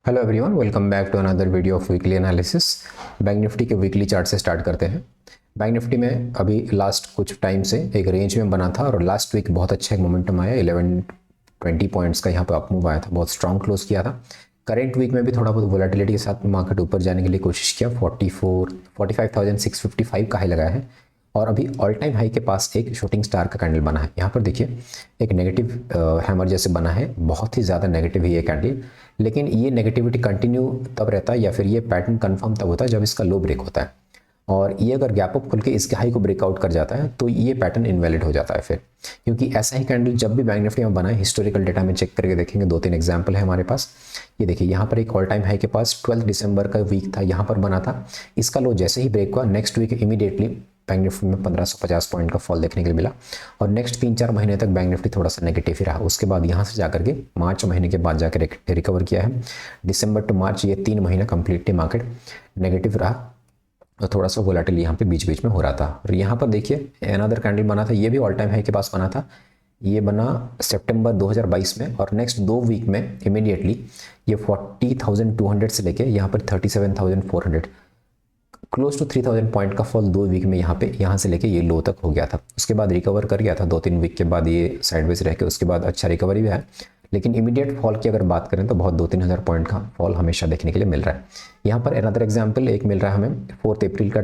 Hello everyone, welcome back to another video of weekly analysis. Bank Nifty के weekly chart से start करते हैं। Bank Nifty में अभी लास्ट कुछ टाइम से एक रेंज में बना था और लास्ट वीक बहुत अच्छा एक मोमेंटम आया। 11-20 पॉइंट्स का यहाँ पे अप मूव आया था, बहुत स्ट्रॉन्ग क्लोज किया था। करेंट वीक में भी थोड़ा बहुत वोलेटिलिटी के साथ मार्केट ऊपर जाने के लिए कोशिश किया। 45,655 का हाई लगाया है और अभी ऑल टाइम हाई के पास एक शूटिंग स्टार का कैंडल बना है। यहाँ पर देखिए एक नेगेटिव हैमर जैसे बना है, बहुत ही ज़्यादा नेगेटिव है ये कैंडल। लेकिन ये नेगेटिविटी कंटिन्यू तब रहता है या फिर ये पैटर्न कंफर्म तब होता है जब इसका लो ब्रेक होता है। और ये अगर गैप अप खुल के इसके हाई को ब्रेकआउट कर जाता है तो ये पैटर्न इनवैलिड हो जाता है फिर, क्योंकि ऐसा ही कैंडल जब भी बैंक निफ्टी में बना है हिस्टोरिकल डेटा में चेक करके देखेंगे। 2-3 एग्जांपल है हमारे पास। ये देखिए यहाँ पर एक ऑल टाइम हाई के पास 12 दिसंबर का वीक था, यहाँ पर बना था। इसका लो जैसे ही ब्रेक हुआ next week immediately Bank Nifty में 1550 पॉइंट का फॉल देखने के लिए मिला और नेक्स्ट 3-4 महीने तक बैंक निफ्टी थोड़ा सा नेगेटिव ही रहा। उसके बाद यहाँ से जाकर के मार्च महीने के बाद जाकर रिकवर किया है। दिसंबर टू मार्च ये 3 महीना कंप्लीटली मार्केट नेगेटिव रहा और थोड़ा सा वोलेटिल यहाँ पे बीच बीच में हो रहा था। और यहाँ पर देखिए अनदर कैंडल बना था, ये भी ऑल टाइम हाई के पास बना था। ये बना सितंबर 2022 में और नेक्स्ट 2 वीक में इमीडिएटली ये 40,200 से लेके यहाँ पर 37,400 क्लोज टू 3000 पॉइंट का फॉल 2 वीक में यहाँ से लेके ये लो तक हो गया था। उसके बाद रिकवर कर गया था 2-3 वीक के बाद, ये साइडवेज रह के उसके बाद अच्छा रिकवरी भी है। लेकिन इमीडिएट फॉल की अगर बात करें तो बहुत 2-3 हज़ार पॉइंट का फॉल हमेशा देखने के लिए मिल रहा है। यहाँ पर अनदर एग्जांपल एक मिल रहा है हमें 4 अप्रैल का।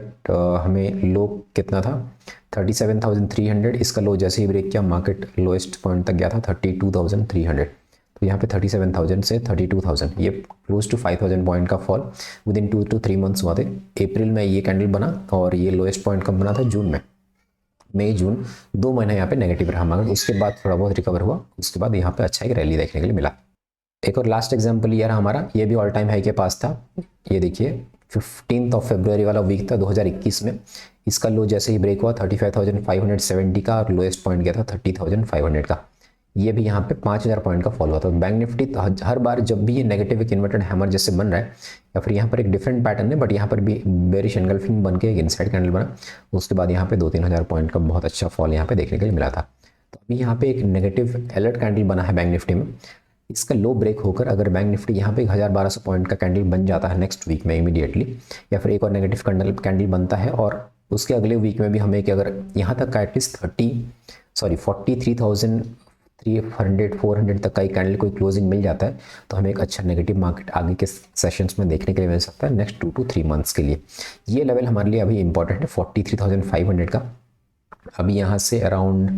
हमें लो कितना था 37,300। इसका लो जैसे ही ब्रेक किया मार्केट लोएस्ट पॉइंट तक गया था 32,300। तो यहाँ पे 37,000 से 32,000, ये क्लोज टू 5,000 पॉइंट का fall with in 2 to 3 months हुआ थे। अप्रैल में ये कैंडल बना और ये लोएस्ट पॉइंट कब बना था जून में। मई जून 2 महीने यहाँ पे नेगेटिव रहा मार्केट, उसके बाद थोड़ा बहुत रिकवर हुआ, उसके बाद यहाँ पे अच्छा एक रैली देखने के लिए मिला। एक और लास्ट एग्जाम्पल ये रहा हमारा, ये भी ऑल टाइम हाई के पास था। ये देखिए 15 फरवरी वाला वीक था 2021 में। इसका लो जैसे ही ब्रेक हुआ 35,570 का और लोएस्ट पॉइंट गया था 30,500 का। ये भी यहाँ पे 5,000 पॉइंट का फॉलो हुआ था। बैंक निफ्टी हर बार जब भी ये नेगेटिव एक इन्वर्टेड हैमर जैसे बन रहा है या फिर यहाँ पर एक डिफरेंट पैटर्न है, बट यहाँ पर भी बेरिश एंगल्फिंग बन के एक इनसाइड कैंडल बना, उसके बाद यहाँ पे 2-3 हज़ार पॉइंट का बहुत अच्छा फॉल यहाँ पे देखने के लिए मिला था। तो अभी यहाँ पे एक नेगेटिव अलर्ट कैंडल बना है बैंक निफ्टी में। इसका लो ब्रेक होकर अगर बैंक निफ्टी यहाँ पे 1,000-1,200 पॉइंट का कैंडल बन जाता है नेक्स्ट वीक में इमीडिएटली, या फिर एक और नेगेटिव कैंडल बनता है और उसके अगले वीक में भी हमें कि अगर यहाँ तक का एटलीस्ट 43,400 तक का एक कैंडल कोई क्लोजिंग मिल जाता है तो हमें एक अच्छा नेगेटिव मार्केट आगे के सेशंस में देखने के लिए मिल सकता है नेक्स्ट 2 to 3 मंथ्स के लिए। ये लेवल हमारे लिए अभी इंपॉर्टेंट है 43,500 का। अभी यहाँ से अराउंड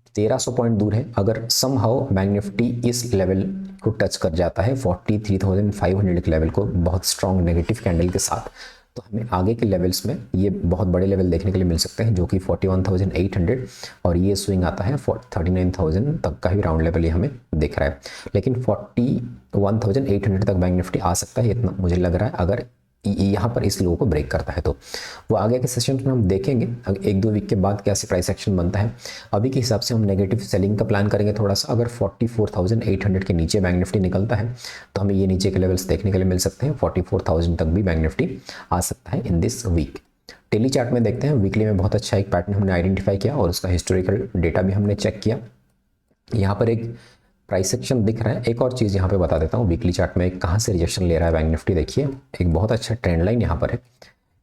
1300 पॉइंट दूर है। अगर समहाउ बैंक निफ्टी इस लेवल को टच कर जाता है 43,500 के लेवल को बहुत स्ट्रॉन्ग नेगेटिव कैंडल के साथ, तो हमें आगे के लेवल्स में ये बहुत बड़े लेवल देखने के लिए मिल सकते हैं जो कि 41,800 और ये स्विंग आता है 39,000 तक का ही राउंड लेवल ये हमें दिख रहा है। लेकिन 41,800 तक बैंक निफ्टी आ सकता है, इतना मुझे लग रहा है अगर यहाँ पर इस लो को ब्रेक करता है तो। वो आगे के सेशन में हम देखेंगे 1-2 वीक के बाद कैसे प्राइस एक्शन बनता है। अभी के हिसाब से हम नेगेटिव सेलिंग का प्लान करेंगे थोड़ा सा। अगर 44,800 के नीचे बैंक निफ्टी निकलता है तो हमें ये नीचे के लेवल्स देखने के लिए मिल सकते हैं। 44,000 तक भी बैंक निफ्टी आ सकता है in this week. Daily chart में देखते हैं, वीकली में बहुत अच्छा एक पैटर्न हमने आइडेंटिफाई किया और उसका हिस्टोरिकल डेटा भी हमने चेक किया। यहाँ पर एक प्राइस एक्शन दिख रहा है। एक और चीज़ यहाँ पे बता देता हूँ, वीकली चार्ट में कहाँ से रिजेक्शन ले रहा है बैंक निफ्टी। देखिए एक बहुत अच्छा ट्रेंड लाइन यहाँ पर है,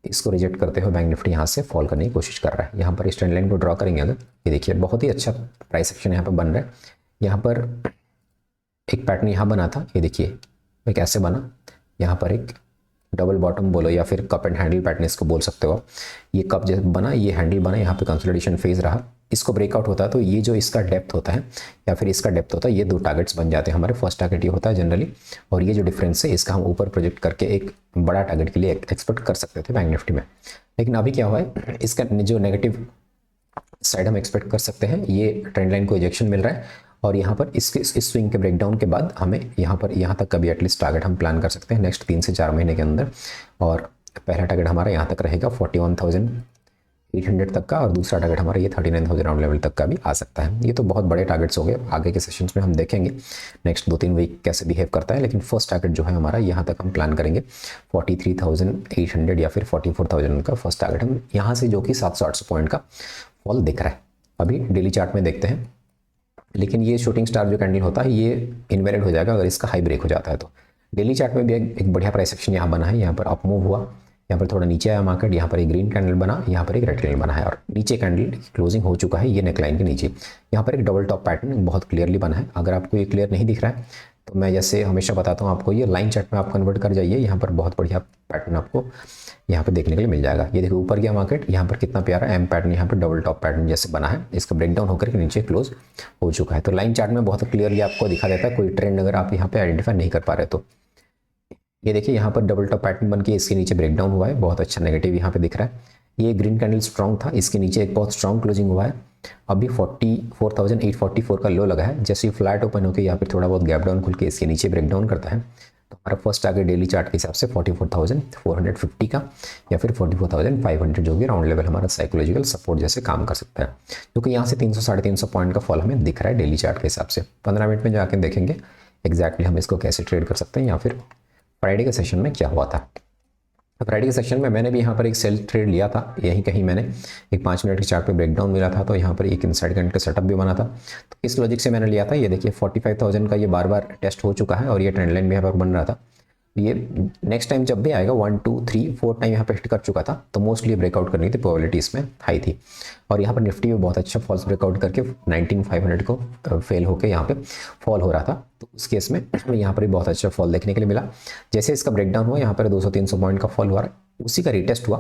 इसको रिजेक्ट करते हुए बैंक निफ्टी यहाँ से फॉल करने की कोशिश कर रहा है। यहाँ पर इस ट्रेंड लाइन को ड्रॉ करेंगे अगर, ये देखिए बहुत ही अच्छा प्राइस एक्शन यहाँ पर बन रहा है। यहाँ पर एक पैटर्न यहाँ बना था, ये देखिए ये कैसे बना। यहाँ पर एक डबल बॉटम बोलो या फिर कप एंड हैंडल पैटर्न इसको बोल सकते हो। ये कप जैसे बना, ये हैंडल बना, यहाँ पे कंसोलिडेशन फेज रहा। इसको ब्रेकआउट होता है तो ये जो इसका डेप्थ होता है या फिर इसका डेप्थ होता है, ये 2 टारगेट्स बन जाते हैं हमारे। फर्स्ट टारगेट ये होता है जनरली, और ये जो डिफरेंस है इसका हम ऊपर प्रोजेक्ट करके एक बड़ा टारगेट के लिए एक्सपेक्ट कर सकते थे बैंक निफ्टी में। लेकिन अभी क्या हुआ है, इसका जो नेगेटिव साइड हम एक्सपेक्ट कर सकते हैं, ये ट्रेंड लाइन को इजेक्शन मिल रहा है और यहाँ पर इस स्विंग के ब्रेकडाउन के बाद हमें यहाँ तक का भी एटलीस्ट टारगेट हम प्लान कर सकते हैं नेक्स्ट 3 से 4 महीने के अंदर। और पहला टारगेट हमारा यहाँ तक रहेगा 41,800 तक का और दूसरा टारगेट हमारा ये 39,000 राउंड लेवल तक का भी आ सकता है। ये तो बहुत बड़े टारगेट्स हो गए, आगे के सेशंस में हम देखेंगे नेक्स्ट 2-3 वीक कैसे बिहेव करता है। लेकिन फर्स्ट टारगेट जो है हमारा यहाँ तक हम प्लान करेंगे 43,800 या फिर 44,000 का फर्स्ट टारगेट हम यहाँ से, जो कि 700-800 पॉइंट का फॉल दिख रहा है। अभी डेली चार्ट में देखते हैं, लेकिन ये शूटिंग स्टार जो कैंडल होता है ये इनवैलिड हो जाएगा अगर इसका हाई ब्रेक हो जाता है तो। डेली चार्ट में भी एक बढ़िया प्राइस एक्शन यहाँ बना है, यहाँ पर अप मूव हुआ, यहाँ पर थोड़ा नीचे आया मार्केट, यहाँ पर एक ग्रीन कैंडल बना, यहाँ पर एक रेड कैंडल बना है और नीचे कैंडल क्लोजिंग हो चुका है ये नेकलाइन के नीचे। यहाँ पर एक डबल टॉप पैटर्न बहुत क्लियरली बना है। अगर आपको ये क्लियर नहीं दिख रहा है तो मैं जैसे हमेशा बताता हूँ आपको, ये लाइन चार्ट में आप कन्वर्ट कर जाइए, यहाँ पर बहुत बढ़िया पैटर्न आपको यहाँ पे देखने के लिए मिल जाएगा। ये देखो ऊपर गया मार्केट, यहाँ पर कितना प्यारा एम पैटर्न यहाँ पर डबल टॉप पैटर्न जैसे बना है, इसका ब्रेकडाउन होकर के नीचे क्लोज हो चुका है। तो लाइन चार्ट में बहुत क्लियरली आपको दिखा देता है कोई ट्रेंड अगर आप यहाँ पे आइडेंटिफाई नहीं कर पा रहे तो। ये देखिए यहाँ पर डबल टॉप पैटर्न बन के इसके नीचे ब्रेकडाउन हुआ है, बहुत अच्छा नेगेटिव यहाँ पे दिख रहा है। ये ग्रीन कैंडल स्ट्रॉन्ग था, इसके नीचे एक बहुत स्ट्रॉन्ग क्लोजिंग हुआ है। अभी 44,844 का लो लगा है, जैसे ही फ्लैट ओपन होकर यहाँ पे थोड़ा बहुत गैप डाउन खुल के इसके नीचे ब्रेकडाउन करता है तो हमारा फर्स्ट टारगेट डेली चार्ट के हिसाब से 44,450 का या फिर 44,500 जो कि राउंड लेवल हमारा साइकोलॉजिकल सपोर्ट जैसे काम कर सकता है, क्योंकि यहाँ से 300 साढ़े 300 पॉइंट का फॉल हमें दिख रहा है डेली चार्ट के हिसाब से। 15 मिनट में जाकर देखेंगे एग्जैक्टली हम इसको कैसे ट्रेड कर सकते हैं या फिर फ्राइडे के सेशन में क्या हुआ था। फ्राइडे के सेशन में मैंने भी यहाँ पर एक सेल ट्रेड लिया था, यहीं कहीं मैंने एक 5 मिनट के चार्ट पे ब्रेकडाउन मिला था तो यहाँ पर एक इनसाइड करंट का सेटअप भी बना था। तो इस लॉजिक से मैंने लिया था। ये देखिए 45,000 का ये बार बार टेस्ट हो चुका है और ये ट्रेंड लाइन भी यहाँ पर बन रहा था। ये नेक्स्ट टाइम जब भी आएगा 1 2 3 4 टाइम यहाँ पे हिट कर चुका था तो मोस्टली ब्रेकआउट करनी थी, प्रोबेबिलिटी इसमें हाई थी। और यहाँ पर निफ्टी में बहुत अच्छा फॉल्स ब्रेकआउट करके 19,500 को फेल होकर यहाँ पे फॉल हो रहा था, तो उस केस में यहाँ पर भी बहुत अच्छा फॉल देखने के लिए मिला। जैसे इसका ब्रेकडाउन हुआ यहाँ पर 200-300 पॉइंट का फॉल हुआ, उसी का रिटेस्ट हुआ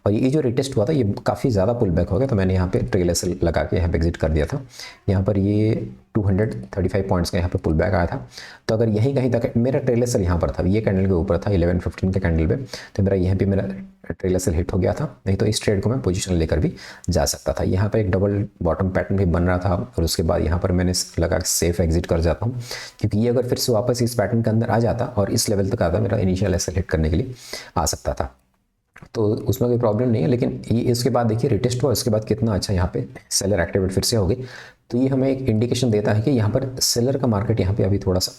और ये जो रिटेस्ट हुआ था ये काफ़ी ज़्यादा पुल बैक हो गया, तो मैंने यहाँ पे ट्रेल एसएल लगा के यहाँ पे एग्जिट कर दिया था। यहाँ पर ये 235 पॉइंट्स का यहाँ पे पुल बैक आया था, तो अगर यहीं कहीं तक मेरा ट्रेल एसएल यहाँ पर था, ये कैंडल के ऊपर था 11:15 के कैंडल पे, तो मेरा यहाँ पे मेरा ट्रेल एसएल हिट हो गया था, नहीं तो इस ट्रेड को मैं पोजीशन लेकर भी जा सकता था। यहाँ पर एक डबल बॉटम पैटर्न भी बन रहा था और उसके बाद यहाँ पर मैंने लगा सेफ एग्जिट कर जाता हूँ, क्योंकि ये अगर फिर से वापस इस पैटर्न के अंदर आ जाता और इस लेवल तक आता मेरा इनिशियल एसएल हिट करने के लिए आ सकता था, तो उसमें कोई प्रॉब्लम नहीं है। लेकिन ये इसके बाद देखिए रिटेस्ट हुआ, उसके बाद कितना अच्छा यहाँ पे सेलर एक्टिवेट फिर से हो गई, तो ये हमें एक इंडिकेशन देता है कि यहाँ पर सेलर का मार्केट यहाँ पे अभी थोड़ा सा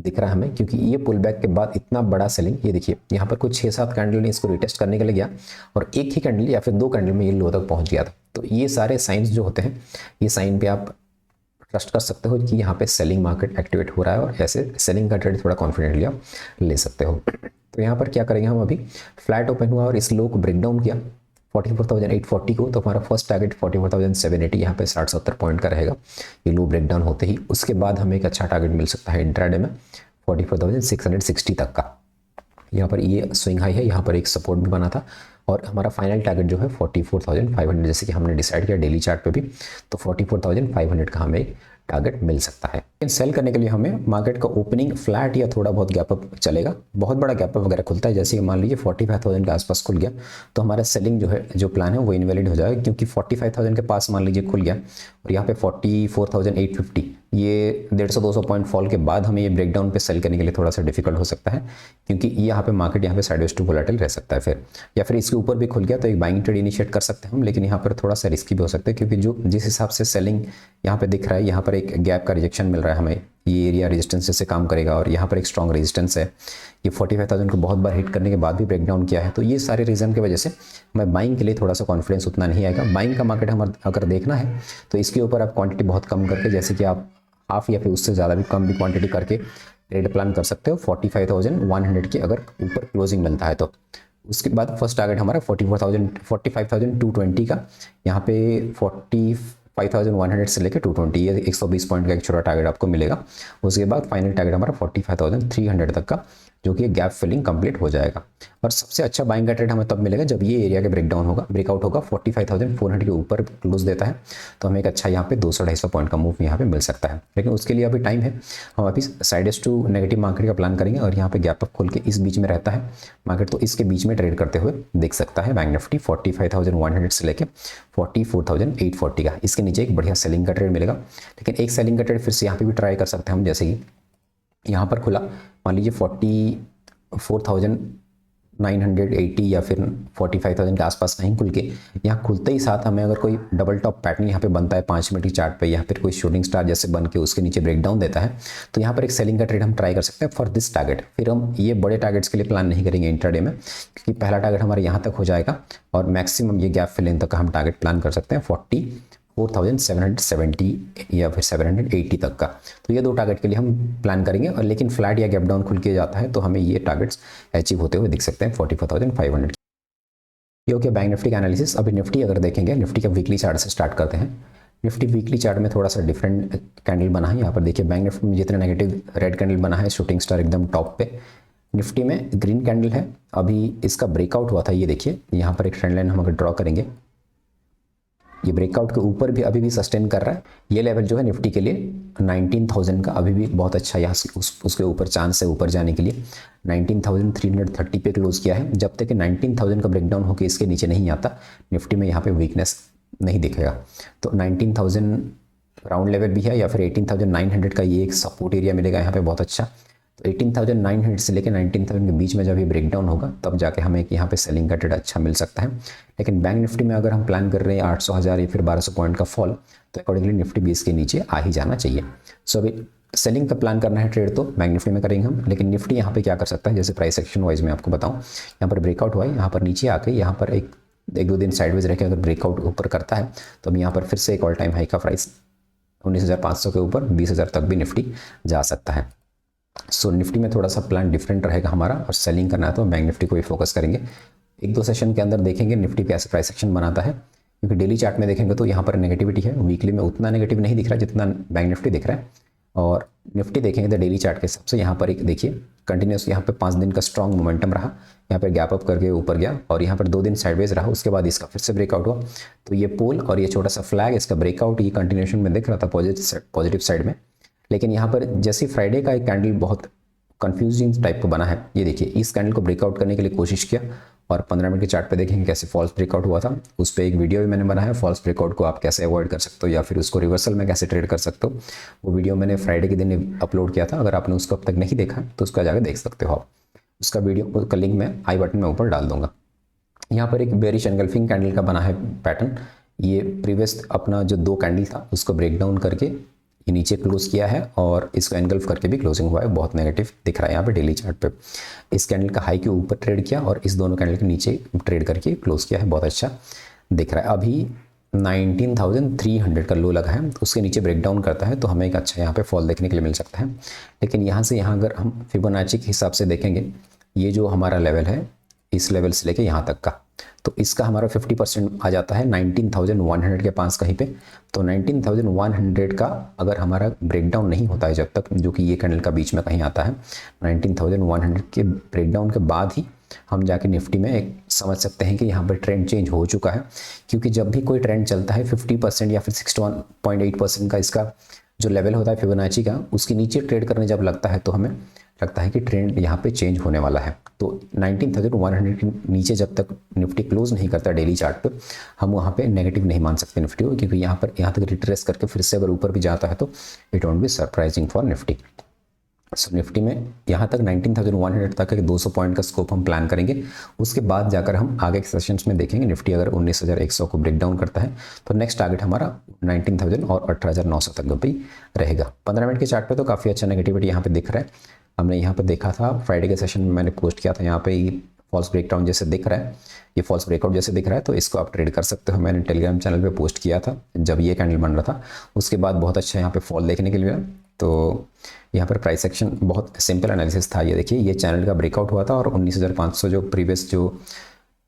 दिख रहा है हमें, क्योंकि ये पुल बैक के बाद इतना बड़ा सेलिंग, ये देखिए यहाँ पर कुछ 6-7 कैंडल ने इसको रिटेस्ट करने के लिए गया और एक ही कैंडल या फिर 2 कैंडल में ये लो तक पहुँच गया था। तो ये सारे साइंस जो होते हैं, ये साइन पे आप ट्रस्ट कर सकते हो कि यहाँ पे सेलिंग मार्केट एक्टिवेट हो रहा है और ऐसे सेलिंग का ट्रेड थोड़ा कॉन्फिडेंटली आप ले सकते हो। तो यहाँ पर क्या करेंगे हम, अभी फ्लैट ओपन हुआ और इस लो को ब्रेकडाउन किया 44,840 को, तो हमारा फर्स्ट टारगेट 44,780 यहाँ पे 60-70 पॉइंट का रहेगा ये लो ब्रेकडाउन होते ही। उसके बाद हमें एक अच्छा टारगेट मिल सकता है इंट्राडे में 44,660 तक का। यहाँ पर ये स्विंग हाई है, यहाँ पर एक सपोर्ट भी बना था और हमारा फाइनल टारगेट जो है 44,500, जैसे कि हमने डिसाइड किया डेली चार्ट पे भी, तो 44,500 का हमें टारगेट मिल सकता है। सेल करने के लिए हमें मार्केट का ओपनिंग फ्लैट या थोड़ा बहुत गैप अप चलेगा, बहुत बड़ा गैप अप वगैरह खुलता है, जैसे कि मान लीजिए 45,000 के आसपास खुल गया तो हमारा सेलिंग जो है जो प्लान है वो इनवैलिड हो जाएगा, क्योंकि 45,000 के पास मान लीजिए खुल गया और यहाँ पे 44,850, ये 150-200 पॉइंट फॉल के बाद हमें ये ब्रेकडाउन पे सेल करने के लिए थोड़ा सा डिफिकल्ट हो सकता है, क्योंकि यहाँ पे मार्केट यहाँ पे साइडवेज टू वोलेटाइल रह सकता है फिर, या फिर इसके ऊपर भी खुल गया तो एक बाइंग ट्रेड इनिशिएट कर सकते हैं हम, लेकिन यहाँ पर थोड़ा सा रिस्की भी हो सकता है, क्योंकि जो जिस हिसाब से सेलिंग यहाँ पे दिख रहा है, यहाँ पर एक गैप का रिजेक्शन मिल रहा है हमें, ये एरिया रेजिस्टेंस से काम करेगा और यहाँ पर एक स्ट्रॉन्ग रेजिस्टेंस है, ये 45,000 को बहुत बार हिट करने के बाद भी ब्रेकडाउन किया है, तो ये सारे रीज़न की वजह से मैं बाइंग के लिए थोड़ा सा कॉन्फिडेंस उतना नहीं आएगा। बाइंग का मार्केट हम अगर देखना है तो इसके ऊपर आप क्वांटिटी बहुत कम करके, जैसे कि आप हाफ या फिर उससे ज़्यादा भी कम भी क्वांटिटी करके ट्रेड प्लान कर सकते हो 45,100 की अगर ऊपर क्लोजिंग मिलता है तो। उसके बाद फर्स्ट टारगेट हमारा 45,220 का, यहाँ पे 45,100 से लेकर 220, ये 120 पॉइंट का एक छोटा टारगेट आपको मिलेगा। उसके बाद फाइनल टारगेट हमारा 45,300 तक का, जो कि गैप फिलिंग कंप्लीट हो जाएगा। और सबसे अच्छा बाइंग का ट्रेड हमें तब मिलेगा जब ये एरिया के ब्रेकआउट होगा 45,400 के ऊपर क्लोज देता है, तो हमें एक अच्छा यहाँ पे 200-250 पॉइंट का मूव यहाँ पे मिल सकता है। लेकिन उसके लिए अभी टाइम है, हम अभी साइडेज टू नेगेटिव मार्केट का प्लान करेंगे और यहाँ पे गैप अप खोल के इस बीच में रहता है मार्केट, तो इसके बीच में ट्रेड करते हुए देख सकता है बैंक निफ्टी 45,100 से लेकर 44,840 का। इसके नीचे एक बढ़िया सेलिंग का ट्रेड मिलेगा, लेकिन एक सेलिंग का ट्रेड फिर से यहाँ पे भी ट्राई कर सकते हैं हम, जैसे कि यहाँ पर खुला मान लीजिए 44,980 या फिर 45,000 के आसपास कहीं खुल के, यहाँ खुलते ही साथ हमें अगर कोई डबल टॉप पैटर्न यहाँ पे बनता है 5 मिनट की चार्ट पे, या फिर कोई शूटिंग स्टार जैसे बन के उसके नीचे ब्रेकडाउन देता है, तो यहाँ पर एक सेलिंग का ट्रेड हम ट्राई कर सकते हैं फॉर दिस टारगेट। फिर हम ये बड़े टारगेट्स के लिए प्लान नहीं करेंगे इंट्राडे में, क्योंकि पहला टारगेट हमारे यहाँ तक हो जाएगा और मैक्सिमम ये गैप फिलिंग तक का हम टारगेट प्लान कर सकते हैं 4770 या फिर 780 तक का। तो ये दो टारगेट के लिए हम प्लान करेंगे, और लेकिन फ्लैट या गैप डाउन खुल के जाता है तो हमें ये टारगेट्स अचीव होते हुए दिख सकते हैं 44,500। ये हो गया बैंक निफ्टी का एनालिसिस। अभी निफ्टी अगर देखेंगे, निफ्टी का वीकली चार्ट से स्टार्ट करते हैं। निफ्टी वीकली चार्ट में थोड़ा सा डिफरेंट कैंडल बना है। यहाँ पर देखिए बैंक निफ्टी में जितना नेगेटिव रेड कैंडल बना है, शूटिंग स्टार एकदम टॉप पे। निफ्टी में ग्रीन कैंडल है, अभी इसका ब्रेकआउट हुआ था। ये देखिए यहाँ पर एक ट्रेंड लाइन हम अगर ड्रॉ करेंगे, ये ब्रेकआउट के ऊपर भी अभी भी सस्टेन कर रहा है। ये लेवल जो है निफ्टी के लिए 19,000 का अभी भी बहुत अच्छा यहाँ उसके ऊपर चांस है ऊपर जाने के लिए। 19,330 पे क्लोज किया है। जब तक कि 19,000 का ब्रेकडाउन होकर इसके नीचे नहीं आता, निफ्टी में यहाँ पे वीकनेस नहीं दिखेगा। तो 19,000 राउंड लेवल भी है, या फिर 18,900 का ये एक सपोर्ट एरिया मिलेगा यहाँ पे बहुत अच्छा। तो 18,900 से लेकर 19,000 के बीच में जब ये ब्रेकडाउन होगा तब जाके हमें यहाँ पे सेलिंग का ट्रेड अच्छा मिल सकता है। लेकिन बैंक निफ्टी में अगर हम प्लान कर रहे हैं 800, 1000 या फिर 1200 पॉइंट का फॉल, तो अकॉर्डिंगली निफ्टी 20 के नीचे आ ही जाना चाहिए। सो अभी सेलिंग का प्लान करना है ट्रेड तो बैंक निफ्टी में करेंगे हम। लेकिन निफ्टी यहाँ पे क्या कर सकता है, जैसे प्राइस एक्शन वाइज में आपको बताऊँ, यहाँ पर ब्रेकआउट हुआ है, यहाँ पर नीचे आके यहाँ पर एक दो दिन साइडवेज रह के अगर ब्रेकआउट ऊपर करता है तो हम यहाँ पर फिर से एक ऑल टाइम हाई का प्राइस 19,500 के ऊपर 20,000 तक भी निफ्टी जा सकता है। सो निफ्टी में थोड़ा सा प्लान डिफरेंट रहेगा हमारा, और सेलिंग करना है तो बैंक निफ्टी को ही फोकस करेंगे। एक दो सेशन के अंदर देखेंगे निफ्टी कैसे प्राइस एक्शन बनाता है, क्योंकि डेली चार्ट में देखेंगे तो यहाँ पर नेगेटिविटी है। वीकली में उतना नेगेटिव नहीं दिख रहा जितना बैंक निफ्टी दिख रहा है। और निफ्टी देखेंगे तो डेली चार्ट के हिसाब से यहाँ पर एक देखिए कंटिन्यूस यहाँ पे 5 दिन का स्ट्रॉन्ग मोमेंटम रहा, यहाँ पर गैप अप करके ऊपर गया और यहाँ पर 2 दिन साइडवेज रहा, उसके बाद इसका फिर से ब्रेकआउट हुआ। तो ये पोल और ये छोटा सा फ्लैग, इसका ब्रेकआउट ये कंटिन्यूएशन में दिख रहा था पॉजिटिव साइड में। लेकिन यहाँ पर जैसे फ्राइडे का एक कैंडल बहुत कंफ्यूजिंग टाइप का बना है, ये देखिए इस कैंडल को ब्रेकआउट करने के लिए कोशिश किया, और 15 मिनट के चार्ट पे देखेंगे कैसे फॉल्स ब्रेकआउट हुआ था। उस पर एक वीडियो भी मैंने बनाया है, फॉल्स ब्रेकआउट को आप कैसे अवॉइड कर सकते हो या फिर उसको रिवर्सल में कैसे ट्रेड कर सकते हो। वो वीडियो मैंने फ्राइडे के दिन अपलोड किया था, अगर आपने उसको अब तक नहीं देखा तो उसका जाकर देख सकते हो आप। उसका वीडियो का लिंक मैं आई बटन में ऊपर डाल दूंगा। यहाँ पर एक बेरिश एनगल्फिंग कैंडल का बना है पैटर्न। ये प्रीवियस अपना जो 2 कैंडल था उसको ब्रेक डाउन करके ये नीचे क्लोज किया है, और इसको एनगल्फ करके भी क्लोजिंग हुआ है, बहुत नेगेटिव दिख रहा है यहाँ पे डेली चार्ट पे। इस कैंडल का हाई के ऊपर ट्रेड किया और इस दोनों कैंडल के नीचे ट्रेड करके क्लोज किया है, बहुत अच्छा दिख रहा है। अभी 19,300 का लो लगा है, उसके नीचे ब्रेक डाउन करता है तो हमें एक अच्छा यहाँ पे फॉल देखने के लिए मिल सकता है। लेकिन यहाँ से यहाँ अगर हम फिबोनाची के हिसाब से देखेंगे, ये जो हमारा लेवल है इस लेवल से लेके यहाँ तक का, तो इसका हमारा 50% आ जाता है 19,100 के पास कहीं पे। तो 19,100 का अगर हमारा ब्रेकडाउन नहीं होता है जब तक, जो कि ये कैंडल का बीच में कहीं आता है, 19,100 के ब्रेकडाउन के बाद ही हम जाके निफ्टी में एक समझ सकते हैं कि यहाँ पर ट्रेंड चेंज हो चुका है। क्योंकि जब भी कोई ट्रेंड चलता है 50% या फिर 61.8% का इसका जो लेवल होता है फिबोनाची का, उसके नीचे ट्रेड करने जब लगता है तो हमें लगता है कि ट्रेंड यहाँ पे चेंज होने वाला है। तो 19,100 के नीचे जब तक निफ्टी क्लोज नहीं करता डेली चार्ट पे, हम वहाँ पे नेगेटिव नहीं मान सकते निफ्टी को, क्योंकि यहाँ तक रिट्रेस करके फिर से अगर ऊपर भी जाता है तो it won't be surprising for Nifty. So Nifty में यहाँ तक 19,100 तक एक 200 पॉइंट का स्कोप हम प्लान करेंगे। उसके बाद जाकर हम आगे के सेशंस में देखेंगे निफ्टी अगर 19,100 को ब्रेक डाउन करता है तो नेक्स्ट टारगेट हमारा 19,000 और 18,900 तक भी रहेगा। 15 मिनट के चार्ट पे तो काफ़ी अच्छा नेगेटिविटी यहाँ पे दिख रहा है। हमने यहाँ पे देखा था फ्राइडे के सेशन में, मैंने पोस्ट किया था, यहाँ पे ये फॉल्स ब्रेकडाउन जैसे दिख रहा है, ये फॉल्स ब्रेकआउट जैसे दिख रहा है, तो इसको आप ट्रेड कर सकते हो। मैंने टेलीग्राम चैनल पे पोस्ट किया था जब ये कैंडल बन रहा था, उसके बाद बहुत अच्छा यहाँ पे फॉल देखने के लिए मिला। तो यहाँ पर प्राइस एक्शन बहुत सिंपल एनालिसिस था। ये देखिए ये चैनल का ब्रेकआउट हुआ था और 19,500 जो प्रीवियस जो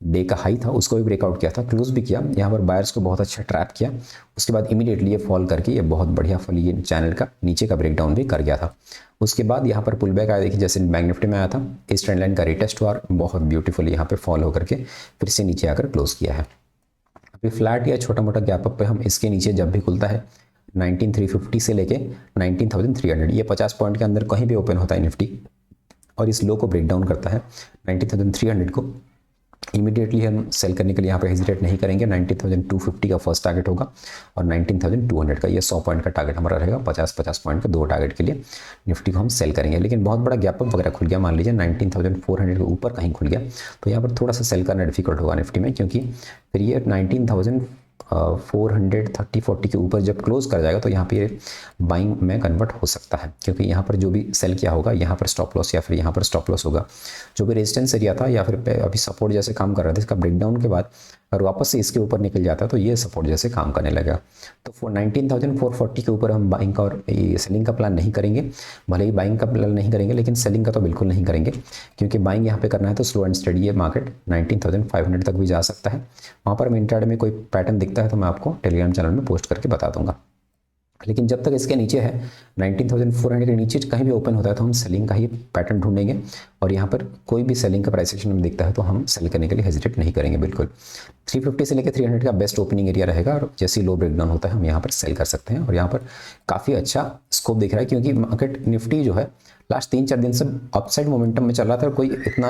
डे का हाई था उसको भी ब्रेकआउट किया था, क्लोज भी किया। यहाँ पर बायर्स को बहुत अच्छा ट्रैप किया, उसके बाद इमीडिएटली ये फॉल करके ये बहुत बढ़िया फॉल ये चैनल का नीचे का ब्रेकडाउन भी कर गया था। उसके बाद यहाँ पर पुल बैक आया, देखिए जैसे बैंक निफ्टी में आया था, इस ट्रेंड लाइन का रिटेस्ट हुआ और बहुत ब्यूटीफुल यहाँ पे फॉल होकर के फिर से नीचे आकर क्लोज किया है। अभी फ्लैट या छोटा मोटा गैप अप पे हम इसके नीचे जब भी खुलता है 19,350 से लेके 19,300, ये 50 पॉइंट के अंदर कहीं भी ओपन होता है निफ्टी और इस लो को ब्रेक डाउन करता है 19,300 को, इमीडिएटली हम सेल करने के लिए यहाँ पे हेजिटेट नहीं करेंगे। 19,250 का फर्स्ट टारगेट होगा और 19,200 का, ये 100 पॉइंट का टारगेट हमारा रहेगा। 50-50 पॉइंट का 2 टारगेट के लिए निफ्टी को हम सेल करेंगे। लेकिन बहुत बड़ा गैप अप वगैरह खुल गया, मान लीजिए 19,400 के ऊपर कहीं खुल गया, तो यहाँ पर थोड़ा सा सेल करना डिफिकल्ट होगा निफ्टी में, क्योंकि फिर ये 430-40 के ऊपर जब क्लोज कर जाएगा तो यहाँ पे ये बाइंग में कन्वर्ट हो सकता है, क्योंकि यहाँ पर जो भी सेल किया होगा यहाँ पर स्टॉप लॉस या फिर यहाँ पर स्टॉप लॉस होगा, जो भी रेजिस्टेंस एरिया था या फिर अभी सपोर्ट जैसे काम कर रहा था, इसका ब्रेकडाउन के बाद अगर वापस से इसके ऊपर निकल जाता है तो ये सपोर्ट जैसे काम करने लगेगा। तो 19,440 के ऊपर हम बाइंग का और सेलिंग का प्लान नहीं करेंगे। भले ही बाइंग का प्लान नहीं करेंगे लेकिन सेलिंग का तो बिल्कुल नहीं करेंगे, क्योंकि बाइंग यहाँ पे करना है तो स्लो एंड स्टडी है मार्केट 19,500 तक भी जा सकता है। वहाँ पर इंट्राडे में कोई पैटर्न दिखता है तो मैं आपको टेलीग्राम चैनल में पोस्ट करके बता दूंगा। लेकिन जब तक इसके नीचे है 19,400 के नीचे कहीं भी ओपन होता है तो हम सेलिंग का ही पैटर्न ढूंढेंगे, और यहाँ पर कोई भी सेलिंग का प्राइस एक्शन में दिखता है तो हम सेल करने के लिए हेजिटेट नहीं करेंगे बिल्कुल। 350 से लेकर 300 का बेस्ट ओपनिंग एरिया रहेगा, और जैसे ही लो ब्रेकडाउन होता है हम यहाँ पर सेल कर सकते हैं। और यहाँ पर काफ़ी अच्छा स्कोप दिख रहा है, क्योंकि मार्केट निफ्टी जो है लास्ट 3-4 दिन से अपसाइड मोमेंटम में चल रहा था, कोई इतना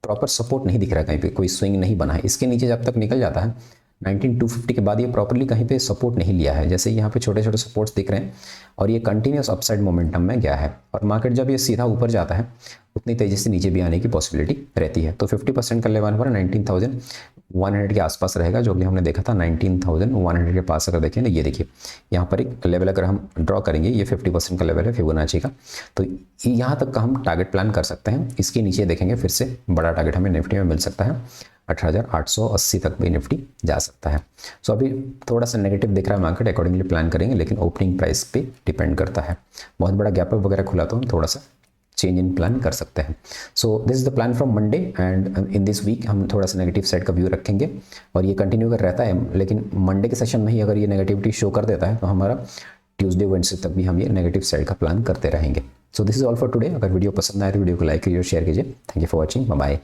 प्रॉपर सपोर्ट नहीं दिख रहा है, कहीं पे कोई स्विंग नहीं बना है। इसके नीचे जब तक निकल जाता है 19,250 के बाद ये प्रॉपर्ली कहीं पे सपोर्ट नहीं लिया है, जैसे यहाँ पे छोटे छोटे सपोर्ट्स दिख रहे हैं, और ये कंटिन्यूस अपसाइड मोमेंटम में गया है। और मार्केट जब ये सीधा ऊपर जाता है उतनी तेज़ी से नीचे भी आने की पॉसिबिलिटी रहती है। तो 50% कर लेने पर 19,100 के आसपास रहेगा, जो कि हमने देखा था 19,100 के पास। अगर देखें ना, ये देखिए यहाँ पर एक लेवल अगर हम ड्रॉ करेंगे, ये 50% का लेवल है फिबोनाची का, तो यहाँ तक का हम टारगेट प्लान कर सकते हैं। इसके नीचे देखेंगे फिर से बड़ा टारगेट हमें निफ्टी में मिल सकता है, 18,880 तक भी निफ्टी जा सकता है। सो अभी थोड़ा सा नेगेटिव दिख रहा है मार्केट, अकॉर्डिंगली प्लान करेंगे, लेकिन ओपनिंग प्राइस पे डिपेंड करता है। बहुत बड़ा गैप अप वगैरह खुला तो हम थोड़ा सा चेंज इन प्लान कर सकते हैं। So this is the plan from Monday, and in this week हम थोड़ा सा नेगेटिव साइड का व्यू रखेंगे, और ये कंटिन्यू कर रहता है। लेकिन मंडे के सेशन में ही अगर ये नेगेटिविटी शो कर देता है तो हमारा ट्यूसडे वेडनेसडे तक भी हम ये नेगेटिव साइड का प्लान करते रहेंगे। सो this is all for today. अगर वीडियो पसंद आए तो वीडियो को लाइक कीजिए और शेयर कीजिए। Thank you for watching, bye bye.